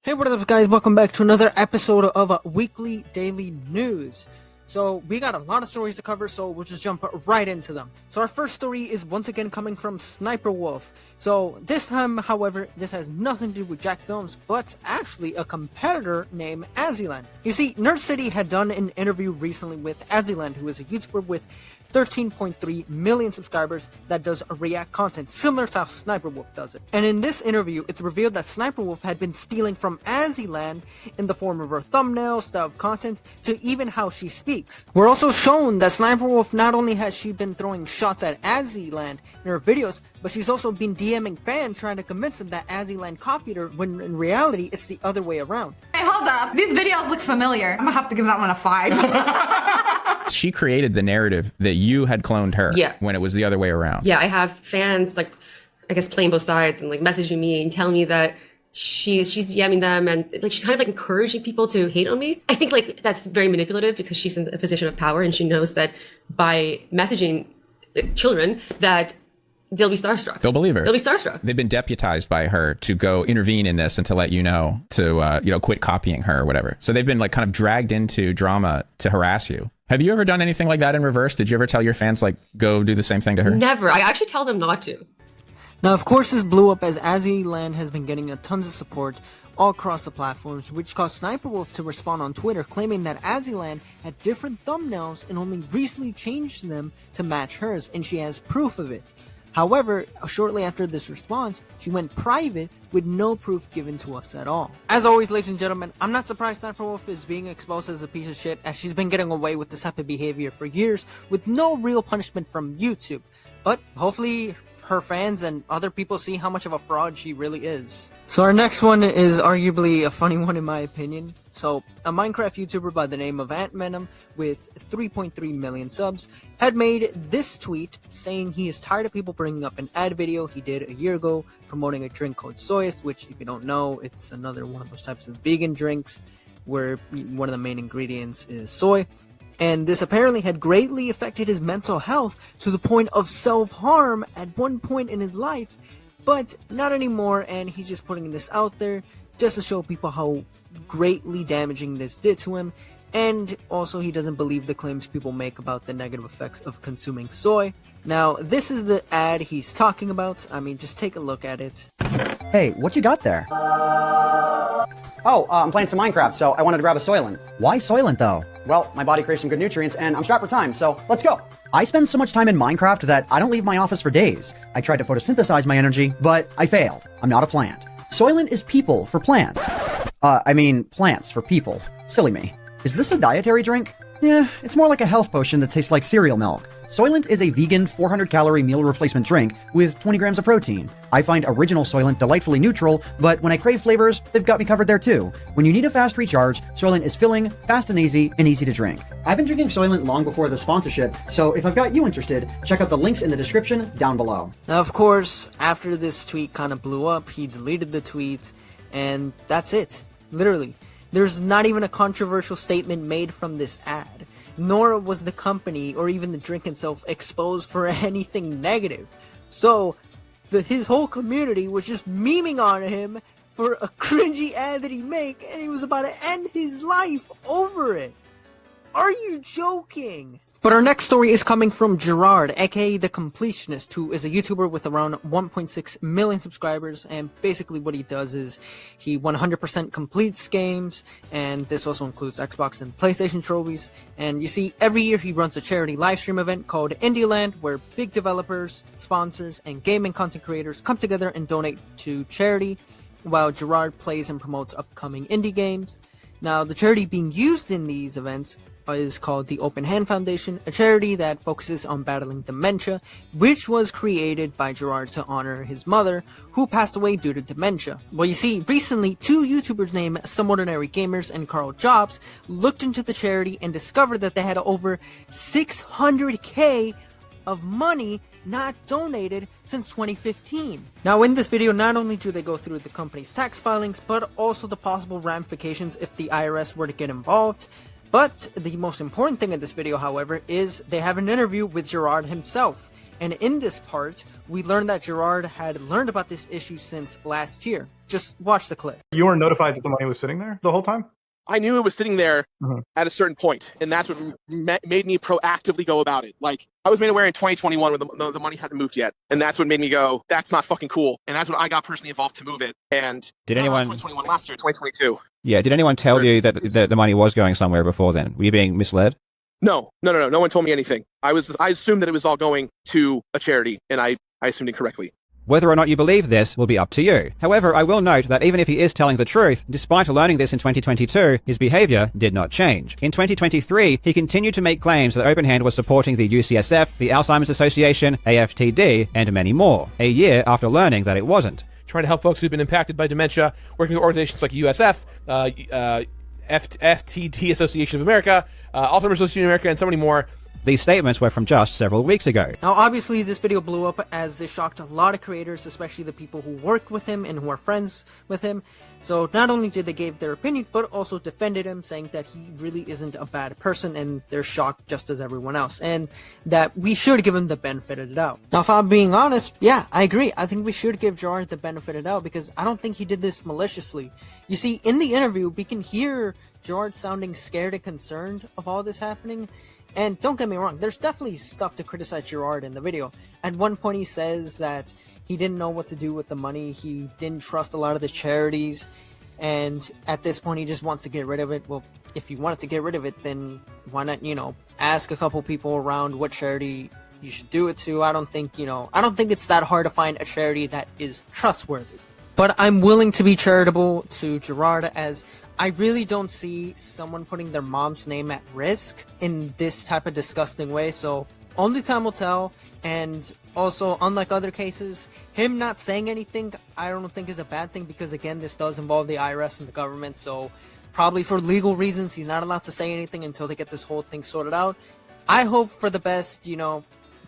Hey, what up guys, welcome back to another episode of Weekly Daily News. So we got a lot of stories to cover, so we'll just jump right into them. So our first story is once again coming from Sniper Wolf. So this time, however, this has nothing to do with Jack Films, but actually a competitor named Aziland. You see, Nerd City had done an interview recently with Aziland, who is a YouTuber with 13.3 million subscribers that does react content similar to how Sniper Wolf does it. And in this interview, it's revealed that Sniper Wolf had been stealing from Aziland in the form of her thumbnail, style of content, to even how she speaks. We're also shown that Sniper Wolf, not only has she been throwing shots at Aziland in her videos, but she's also been DMing fans trying to convince them that Aziland copied her, when in reality, it's the other way around. Hey, hold up. These videos look familiar. I'm gonna have to give that one a 5. She created the narrative that you had cloned her when it was the other way around. Yeah, I have fans, like, I guess playing both sides and, like, messaging me and telling me that she's DMing them and, like, she's kind of, like, encouraging people to hate on me. I think, like, that's very manipulative because she's in a position of power and she knows that by messaging children that they'll be starstruck. They'll believe her. They'll be starstruck. They've been deputized by her to go intervene in this and to let you know to, quit copying her or whatever. So they've been, like, kind of dragged into drama to harass you. Have you ever done anything like that in reverse? Did you ever tell your fans, like, go do the same thing to her? Never. I actually tell them not to. Now, of course, this blew up as Aziland has been getting tons of support all across the platforms, which caused Sniper Wolf to respond on Twitter claiming that Aziland had different thumbnails and only recently changed them to match hers, and she has proof of it. However, shortly after this response, she went private with no proof given to us at all. As always, ladies and gentlemen, I'm not surprised Sniper Wolf is being exposed as a piece of shit, as she's been getting away with this type of behavior for years with no real punishment from YouTube. But hopefully her fans and other people see how much of a fraud she really is. So our next one is arguably a funny one in my opinion. So a Minecraft YouTuber by the name of AntVenom with 3.3 million subs had made this tweet saying he is tired of people bringing up an ad video he did a year ago promoting a drink called Soyist, which if you don't know, it's another one of those types of vegan drinks where one of the main ingredients is soy. And this apparently had greatly affected his mental health to the point of self-harm at one point in his life, but not anymore, and he's just putting this out there just to show people how greatly damaging this did to him, and also he doesn't believe the claims people make about the negative effects of consuming soy. Now, this is the ad he's talking about. I mean, just take a look at it. Hey, what you got there? Oh, I'm playing some Minecraft, so I wanted to grab a Soylent. Why Soylent, though? Well, my body craves some good nutrients, and I'm strapped for time, so let's go. I spend so much time in Minecraft that I don't leave my office for days. I tried to photosynthesize my energy, but I failed. I'm not a plant. Soylent is people for plants. Plants for people. Silly me. Is this a dietary drink? Yeah, it's more like a health potion that tastes like cereal milk. Soylent is a vegan 400-calorie meal replacement drink with 20 grams of protein. I find original Soylent delightfully neutral, but when I crave flavors, they've got me covered there too. When you need a fast recharge, Soylent is filling, fast and easy to drink. I've been drinking Soylent long before the sponsorship, so if I've got you interested, check out the links in the description down below. Now, of course, after this tweet kind of blew up, he deleted the tweet, and that's it. Literally. There's not even a controversial statement made from this ad, nor was the company or even the drink itself exposed for anything negative. So, his whole community was just memeing on him for a cringy ad that he made, and he was about to end his life over it. Are you joking? But our next story is coming from Gerard, aka the Completionist, who is a YouTuber with around 1.6 million subscribers, and basically what he does is he 100% completes games, and this also includes Xbox and PlayStation trophies. And you see, every year he runs a charity livestream event called Indieland, where big developers, sponsors, and gaming content creators come together and donate to charity, while Gerard plays and promotes upcoming indie games. Now, the charity being used in these events is called the Open Hand Foundation, a charity that focuses on battling dementia, which was created by Gerard to honor his mother, who passed away due to dementia. Well, you see, recently, two YouTubers named Some Ordinary Gamers and Carl Jobs looked into the charity and discovered that they had over 600k of money not donated since 2015. Now, in this video, not only do they go through the company's tax filings, but also the possible ramifications if the IRS were to get involved. But the most important thing in this video, however, is they have an interview with Gerard himself. And in this part, we learned that Gerard had learned about this issue since last year. Just watch the clip. You weren't notified that the money was sitting there the whole time? I knew it was sitting there at a certain point, and that's what made me proactively go about it. Like, I was made aware in 2021 when the money hadn't moved yet, and that's what made me go, that's not fucking cool. And that's when I got personally involved to move it. And did anyone 2021 last year, 2022. Yeah, did anyone tell you that the money was going somewhere before then? Were you being misled? No one told me anything. I assumed that it was all going to a charity, and I assumed incorrectly. Whether or not you believe this will be up to you. However, I will note that even if he is telling the truth, despite learning this in 2022, his behavior did not change. In 2023, he continued to make claims that Open Hand was supporting the UCSF, the Alzheimer's Association, AFTD, and many more, a year after learning that it wasn't. Trying to help folks who've been impacted by dementia, working with organizations like USF, FTD Association of America, Alzheimer's Association of America, and so many more. These statements were from just several weeks ago. Now, obviously, this video blew up as it shocked a lot of creators, especially the people who worked with him and who are friends with him. So not only did they give their opinion, but also defended him, saying that he really isn't a bad person and they're shocked just as everyone else, and that we should give him the benefit of the doubt. Now, if I'm being honest, yeah, I agree. I think we should give Gerard the benefit of the doubt because I don't think he did this maliciously. You see, in the interview, we can hear Gerard sounding scared and concerned of all this happening. And don't get me wrong, there's definitely stuff to criticize Gerard in the video. At one point he says that he didn't know what to do with the money, he didn't trust a lot of the charities, and at this point he just wants to get rid of it. Well, if you wanted to get rid of it, then why not, ask a couple people around what charity you should do it to. I don't think it's that hard to find a charity that is trustworthy. But I'm willing to be charitable to Gerard, as I really don't see someone putting their mom's name at risk in this type of disgusting way, so only time will tell. And also, unlike other cases, him not saying anything I don't think is a bad thing, because again, this does involve the IRS and the government, so probably for legal reasons he's not allowed to say anything until they get this whole thing sorted out. I hope for the best,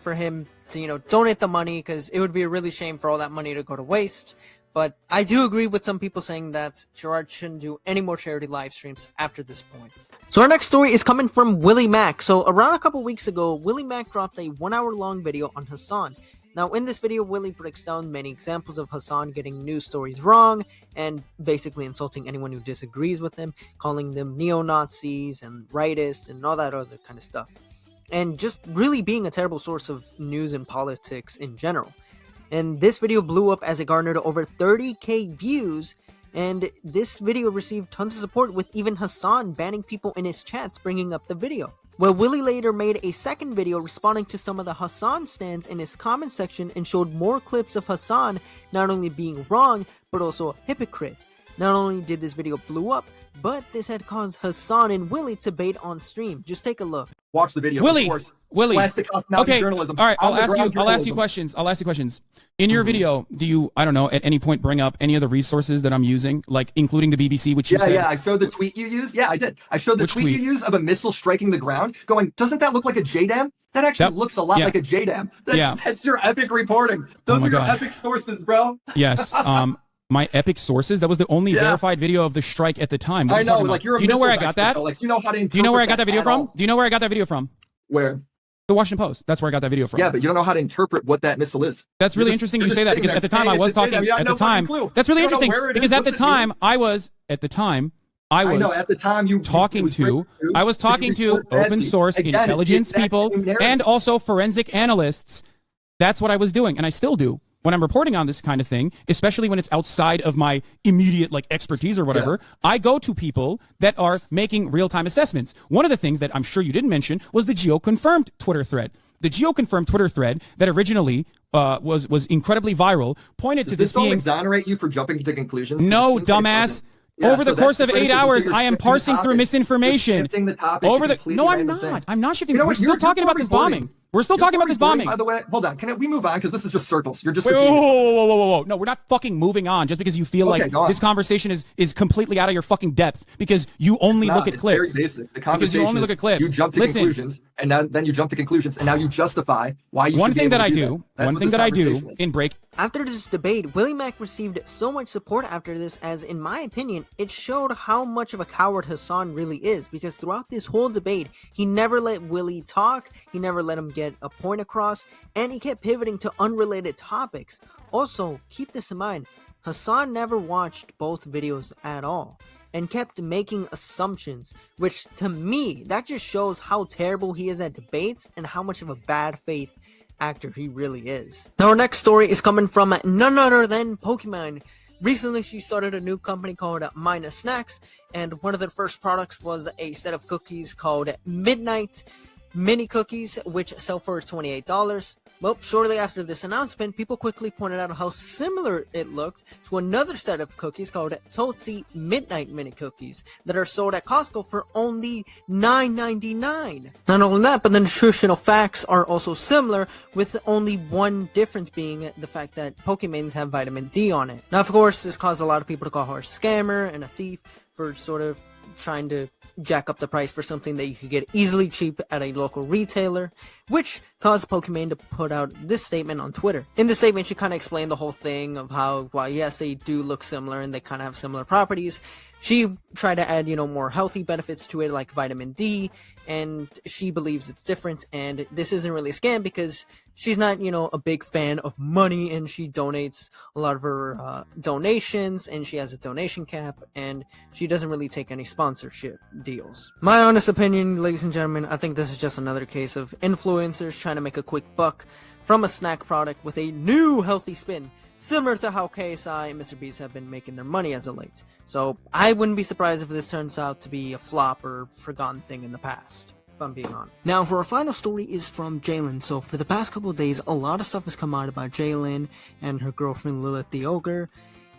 for him to, donate the money, because it would be a really shame for all that money to go to waste. But I do agree with some people saying that Gerard shouldn't do any more charity live streams after this point. So our next story is coming from Willy Mac. So around a couple weeks ago, Willy Mac dropped a 1-hour-long video on HASAN. Now in this video, Willy breaks down many examples of HASAN getting news stories wrong and basically insulting anyone who disagrees with him, calling them neo-Nazis and rightists and all that other kind of stuff. And just really being a terrible source of news and politics in general. And this video blew up as it garnered over 30k views, and this video received tons of support, with even HASAN banning people in his chats bringing up the video. Well, Willy later made a second video responding to some of the HASAN stands in his comment section and showed more clips of HASAN not only being wrong, but also a hypocrite. Not only did this video blow up, but this had caused HASAN and Willy to debate on stream. Just take a look. Watch the video. Willy, of course. Willy. Classic hospitality Okay. journalism. All right. I'll ask Underground you questions. I'll ask you questions. In your video, do you, I don't know, at any point bring up any of the resources that I'm using, like including the BBC, which you said? Yeah. I showed the tweet you used. Yeah, I did. I showed the tweet you used of a missile striking the ground, going, doesn't that look like a JDAM? That actually looks a lot like a JDAM. That's your epic reporting. Those are your epic sources, bro. Yes. My epic sources. That was the only verified video of the strike at the time. I know. Like, you're a Do you know where I got expert, that? though. Like, you know how to. Do you know where I got that video from? Do you know where I got that video from? Where? The Washington Post. That's where I got that video from. Yeah, but you don't know how to interpret what that missile is. That's really interesting you say that, because at the time I was talking. At the time, that's really interesting because at the time I was. At the time. I was. I know, at the time you talking to. I was talking to open source intelligence people and also forensic analysts. That's what I was doing, and I still do. When I'm reporting on this kind of thing, especially when it's outside of my immediate expertise or whatever, I go to people that are making real-time assessments. One of the things that I'm sure you didn't mention was the geo-confirmed Twitter thread. The geo-confirmed Twitter thread that originally was incredibly viral pointed to this being... Does this all exonerate you for jumping to conclusions? No, dumbass. Over the course of 8 hours, I am parsing through misinformation. No, I'm not. I'm not shifting. We're still talking about this bombing. We're still talking about this bombing. By the way, hold on. Can we move on? Because this is just circles. You're just whoa. No, we're not fucking moving on just because you feel like this conversation is completely out of your fucking depth because you only look at clips. It's very basic. The conversation because you only look at clips. You jump to conclusions, and then you jump to conclusions, and now you justify why you. One thing that I do in break. After this debate, Willy Mac received so much support after this, as in my opinion, it showed how much of a coward HASAN really is, because throughout this whole debate, he never let Willy talk, he never let him get a point across, and he kept pivoting to unrelated topics. Also, keep this in mind, Hasan never watched both videos at all and kept making assumptions, which to me, that just shows how terrible he is at debates and how much of a bad faith actor he really is. Now our next story is coming from none other than Pokemon. Recently she started a new company called Mina Snacks, and one of their first products was a set of cookies called Midnight Mini Cookies, which sell for $28. Well, shortly after this announcement, people quickly pointed out how similar it looked to another set of cookies called Tootsie Midnight Mini Cookies that are sold at Costco for only $9.99. Not only that, but the nutritional facts are also similar, with only one difference being the fact that Pokemons have vitamin D on it. Now, of course, this caused a lot of people to call her a scammer and a thief for sort of trying to jack up the price for something that you could get easily cheap at a local retailer, which caused Pokemon to put out this statement on Twitter. In the statement, she kind of explained the whole thing of how, while yes, they do look similar and they kind of have similar properties, she tried to add, more healthy benefits to it, like vitamin D, and she believes it's different, and this isn't really a scam because she's not, a big fan of money, and she donates a lot of her donations, and she has a donation cap, and she doesn't really take any sponsorship deals. My honest opinion, ladies and gentlemen, I think this is just another case of influencers trying to make a quick buck from a snack product with a new healthy spin, similar to how KSI and Mr. Beast have been making their money as of late. So I wouldn't be surprised if this turns out to be a flop or forgotten thing in the past, if I'm being honest. Now, for our final story is from JALYN. So for the past couple of days, a lot of stuff has come out about JALYN and her girlfriend Lilith the Ogre.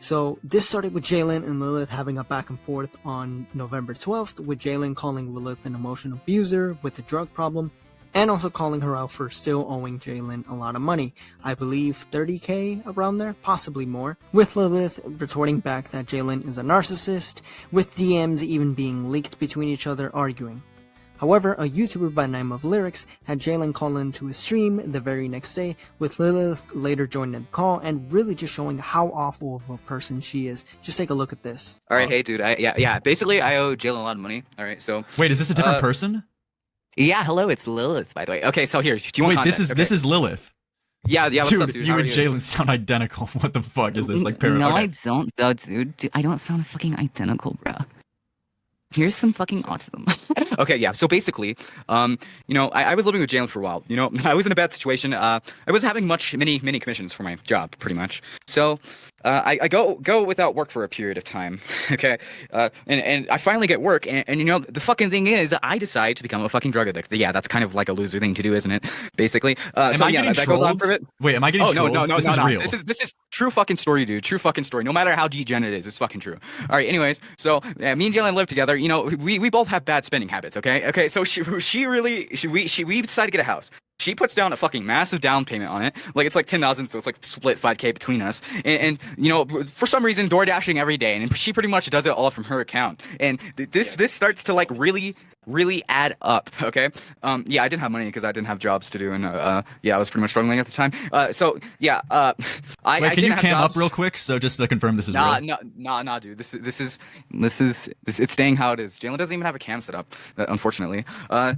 So this started with JALYN and Lilith having a back and forth on November 12th, with JALYN calling Lilith an emotional abuser with a drug problem, and also calling her out for still owing JALYN a lot of money. I believe $30K around there, possibly more, with Lilith retorting back that JALYN is a narcissist, with DMs even being leaked between each other arguing. However, a YouTuber by the name of Lyrics had JALYN call into his stream the very next day, with Lilith later joining the call and really just showing how awful of a person she is. Just take a look at this. Alright, hey dude, basically I owe JALYN a lot of money, alright, so... Wait, is this a different person? Yeah, hello, it's Lilith, by the way. Okay, so here, do you want context? This is Lilith. Yeah, what's dude, up, dude? You and JALYN sound identical. What the fuck is this, like, parallel? No, I don't, though, dude. I don't sound fucking identical, bro. Here's some fucking autism. Okay, yeah, so basically, I was living with JALYN for a while. I was in a bad situation. I wasn't having many commissions for my job, pretty much. So, I go without work for a period of time, okay? And I finally get work, and the fucking thing is, I decide to become a fucking drug addict. Yeah, that's kind of like a loser thing to do, isn't it? Basically. Am I getting that goes on for a bit. Wait, am I getting trolled? No, this is real. This is true fucking story, dude. True fucking story. No matter how degenerate it is, it's fucking true. All right, anyways, so me and JALYN live together. We both have bad spending habits, okay? Okay, so we decided to get a house. She puts down a fucking massive down payment on it. Like, it's like 10,000, so it's like split 5K between us. And for some reason, door dashing every day, and she pretty much does it all from her account. And this starts to like really add up, okay? I didn't have money because I didn't have jobs to do, and I was pretty much struggling at the time. Wait, can you cam up real quick, so just to confirm this is real? Nah, dude. This is it's staying how it is. JALYN doesn't even have a cam set up, unfortunately. We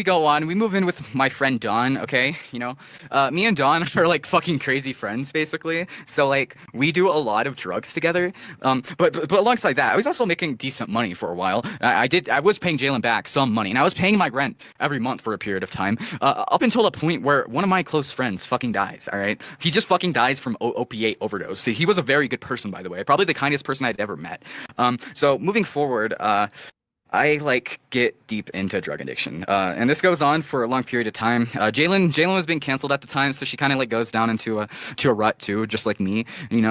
go on. We move in with my friend Dawn, okay? Me and Dawn are like fucking crazy friends, basically. So like we do a lot of drugs together. But alongside that, I was also making decent money for a while. I was paying JALYN back some money, and I was paying my rent every month for a period of time, up until a point where one of my close friends fucking dies, all right? He just fucking dies from opiate overdose. So he was a very good person, by the way, probably the kindest person I'd ever met. So moving forward, I like get deep into drug addiction, and this goes on for a long period of time. JALYN was being canceled at the time, so she kind of like goes down into a rut too, just like me. And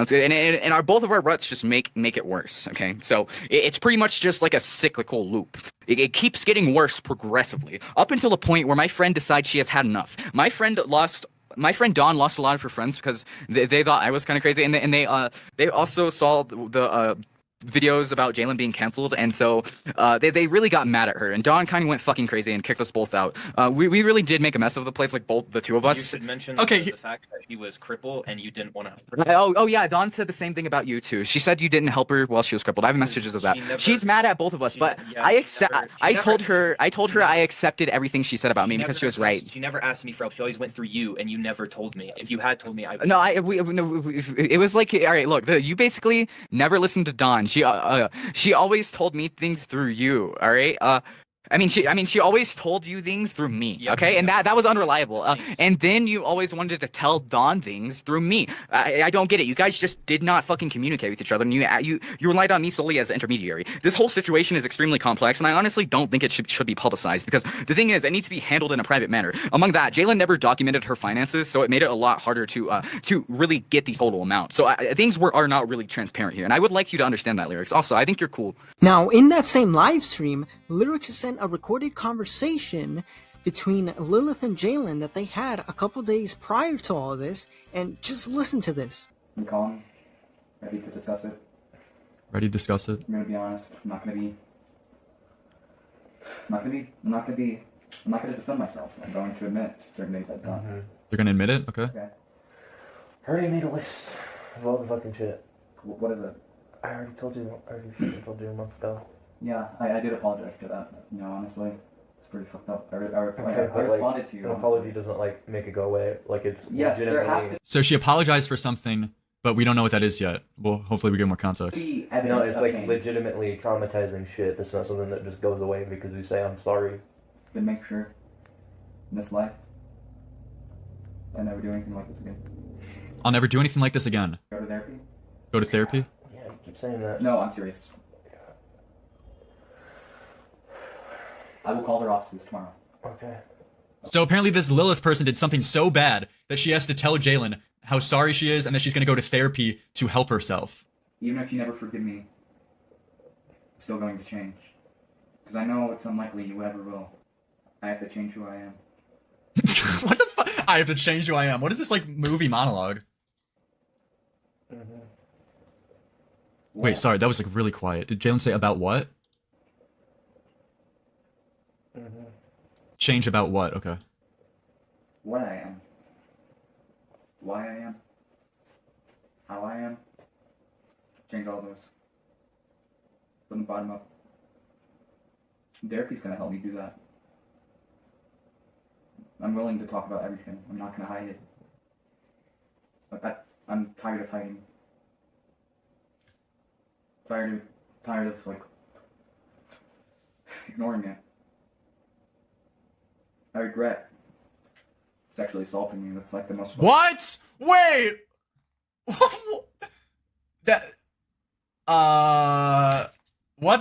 both of our ruts just make it worse. Okay, so it's pretty much just like a cyclical loop. It keeps getting worse progressively, up until the point where my friend decides she has had enough. My friend Dawn lost a lot of her friends because they thought I was kind of crazy, and they also saw the videos about JALYN being canceled, and so they really got mad at her, and Dawn kind of went fucking crazy and kicked us both out. We really did make a mess of the place, like both the two of us. You should mention Okay, the fact that she was crippled and you didn't want to help her. Oh yeah, Dawn said the same thing about you too. She said you didn't help her while she was crippled. I have messages of that. She's mad at both of us, but I told her I accepted everything she said about me because she was right. She never asked me for help. She always went through you, and you never told me. If you had told me, I would. No, it was like, all right, look, you basically never listened to Dawn. She always told me things through you, all right? She always told you things through me, okay? And that was unreliable. And then you always wanted to tell Dawn things through me. I don't get it. You guys just did not fucking communicate with each other, and you relied on me solely as the intermediary. This whole situation is extremely complex, and I honestly don't think it should be publicized, because the thing is, it needs to be handled in a private manner. Among that, JALYN never documented her finances, so it made it a lot harder to really get the total amount. So things are not really transparent here, and I would like you to understand that, Lyrics. Also, I think you're cool. Now, in that same live stream, Lyrics has sent a recorded conversation between Lilith and JALYN that they had a couple days prior to all this, and just listen to this. I'm calm, ready to discuss it. Ready to discuss it? I'm gonna be honest. I'm not gonna defend myself. I'm going to admit certain things I've done. You're gonna admit it? Okay. Okay. I already made a list of all the fucking shit. What is it? I already told you a month ago. Yeah, I did apologize for that. You know, honestly, it's pretty fucked up. I responded to you. An apology doesn't like make it go away. Like it's legitimately. So she apologized for something, but we don't know what that is yet. Well, hopefully we get more context. No, it's like legitimately traumatizing shit. It's not something that just goes away because you say I'm sorry. Then make sure in this life I never do anything like this again. I'll never do anything like this again. Go to therapy? Go to therapy? Yeah, you keep saying that. No, I'm serious. I will call their offices tomorrow. Okay. So apparently this Lilith person did something so bad that she has to tell JALYN how sorry she is and that she's going to go to therapy to help herself. Even if you never forgive me, I'm still going to change. Because I know it's unlikely you ever will. I have to change who I am. What the fuck? I have to change who I am. What is this, like, movie monologue? Wait, sorry, that was, like, really quiet. Did JALYN say about what? Change about what? Okay. What I am. Why I am. How I am. Change all those. From the bottom up. Therapy's gonna help me do that. I'm willing to talk about everything. I'm not gonna hide it. But I'm tired of hiding. Tired of like ignoring it. I regret sexually assaulting you. That's like the most. What? Wait. What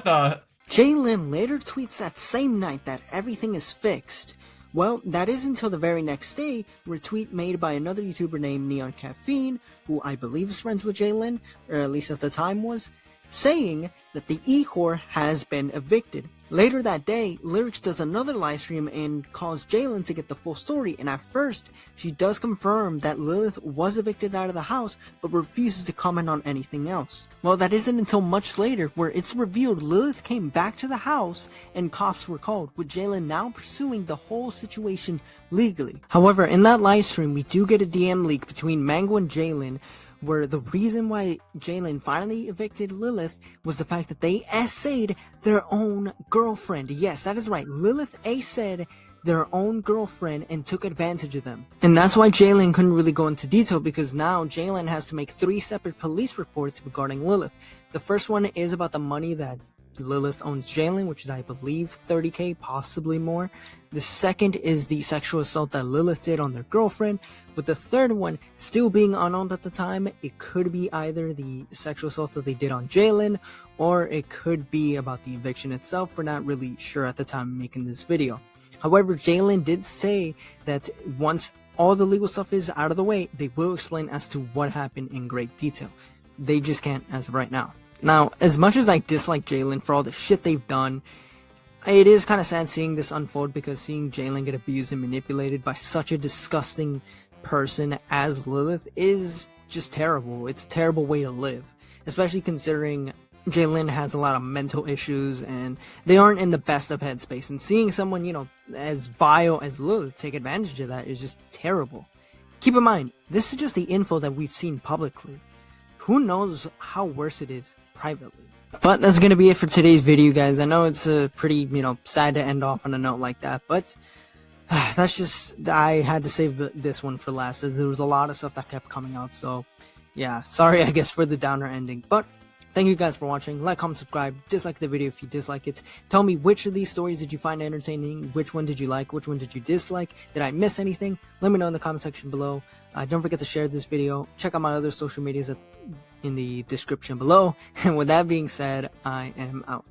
the? JALYN later tweets that same night that everything is fixed. Well, that is until the very next day, where a tweet made by another YouTuber named Neon Caffeine, who I believe is friends with JALYN, or at least at the time was, saying that the E-Core has been evicted. Later that day, Lyrics does another livestream and calls JALYN to get the full story, and at first, she does confirm that Lilith was evicted out of the house, but refuses to comment on anything else. Well, that isn't until much later where it's revealed Lilith came back to the house and cops were called, with JALYN now pursuing the whole situation legally. However, in that livestream, we do get a DM leak between Mango and JALYN, where the reason why JALYN finally evicted Lilith was the fact that they essayed their own girlfriend. Yes, that is right. Lilith essayed their own girlfriend and took advantage of them. And that's why JALYN couldn't really go into detail, because now JALYN has to make 3 separate police reports regarding Lilith. The first one is about the money that Lilith owns JALYN, which is, I believe, $30,000, possibly more. The second is the sexual assault that Lilith did on their girlfriend, with the third one still being unknown at the time. It could be either the sexual assault that they did on JALYN, or it could be about the eviction itself. We're not really sure at the time of making this video. However, JALYN did say that once all the legal stuff is out of the way, they will explain as to what happened in great detail. They just can't as of right now. Now, as much as I dislike JALYN for all the shit they've done, it is kind of sad seeing this unfold, because seeing JALYN get abused and manipulated by such a disgusting person as Lilith is just terrible. It's a terrible way to live, especially considering JALYN has a lot of mental issues and they aren't in the best of headspace. And seeing someone, you know, as vile as Lilith take advantage of that is just terrible. Keep in mind, this is just the info that we've seen publicly. Who knows how worse it is privately. But that's going to be it for today's video, guys. I know it's pretty, you know, sad to end off on a note like that, but that's just, I had to save this one for last, as there was a lot of stuff that kept coming out. So yeah, sorry, I guess, for the downer ending, but thank you guys for watching. Like, comment, subscribe, dislike the video if you dislike it. Tell me, which of these stories did you find entertaining? Which one did you like? Which one did you dislike? Did I miss anything? Let me know in the comment section below. Don't forget to share this video. Check out my other social medias in the description below. And with that being said, I am out.